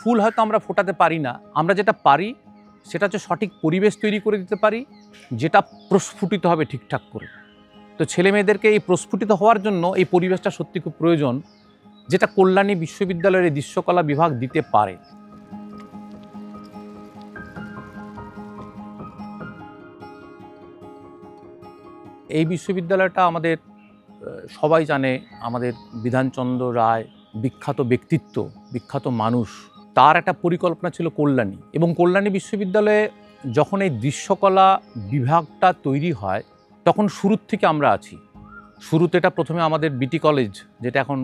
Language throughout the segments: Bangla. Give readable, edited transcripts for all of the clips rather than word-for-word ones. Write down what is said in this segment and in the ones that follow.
ফুল হয়তো আমরা ফোটাতে পারি না, আমরা যেটা পারি সেটা হচ্ছে সঠিক পরিবেশ তৈরি করে দিতে পারি, যেটা প্রস্ফুটিত হবে ঠিকঠাক করে। তো ছেলে মেয়েদেরকে এই প্রস্ফুটিত হওয়ার জন্য এই পরিবেশটা সত্যি খুব প্রয়োজন, যেটা কল্যাণী বিশ্ববিদ্যালয়ের দৃশ্যকলা বিভাগ দিতে পারে। এই বিশ্ববিদ্যালয়টা আমাদের সবাই জানে, আমাদের বিধানচন্দ্র রায় বিখ্যাত ব্যক্তিত্ব, বিখ্যাত মানুষ, তার একটা পরিকল্পনা ছিল কল্যাণী। এবং কল্যাণী বিশ্ববিদ্যালয়ে যখন এই দৃশ্যকলা বিভাগটা তৈরি হয় তখন শুরুর থেকে আমরা আছি। শুরুতে এটা প্রথমে আমাদের বিটি কলেজ, যেটা এখন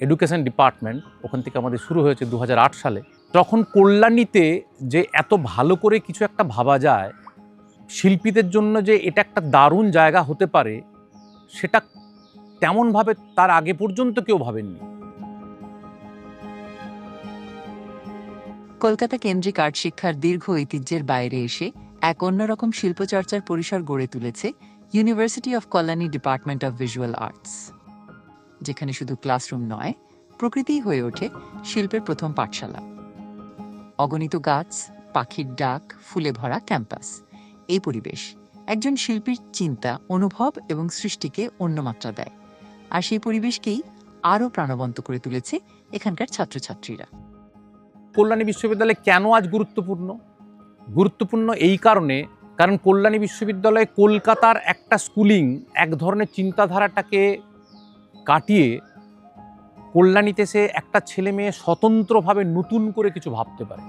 এডুকেশন ডিপার্টমেন্ট, ওখান থেকে আমাদের শুরু হয়েছে 2008 সালে। তখন কল্যাণীতে যে এত ভালো করে কিছু একটা ভাবা যায়, শিল্পীদের জন্য যে এটা একটা দারুণ জায়গা হতে পারে, সেটা তেমনভাবে তার আগে পর্যন্ত কেউ ভাবেননি। কলকাতা কেন্দ্রিক আর্ট শিক্ষার দীর্ঘ ঐতিহ্যের বাইরে এসে এক অন্যরকম শিল্পচর্চার পরিসর গড়ে তুলেছে university of Kalyani department of visual arts, যেখানে শুধু ক্লাসরুম নয়, প্রকৃতিই হয়ে ওঠে শিল্পের প্রথম পাঠশালা। অগণিত গাছ, পাখির ডাক, ফুলে ভরা ক্যাম্পাস। এই পরিবেশ একজন শিল্পীর চিন্তা, অনুভব এবং সৃষ্টিকে অন্য মাত্রা দেয়, আর সেই পরিবেশকেই আরও প্রাণবন্ত করে তুলেছে এখানকার ছাত্রছাত্রীরা। কল্যাণী বিশ্ববিদ্যালয় কেন আজ গুরুত্বপূর্ণ এই কারণ কল্যাণী বিশ্ববিদ্যালয়ে কলকাতার একটা স্কুলিং, এক ধরনের চিন্তাধারাটাকে কাটিয়ে কল্যাণীতে সে একটা ছেলে মেয়ে স্বতন্ত্রভাবে নতুন করে কিছু ভাবতে পারে।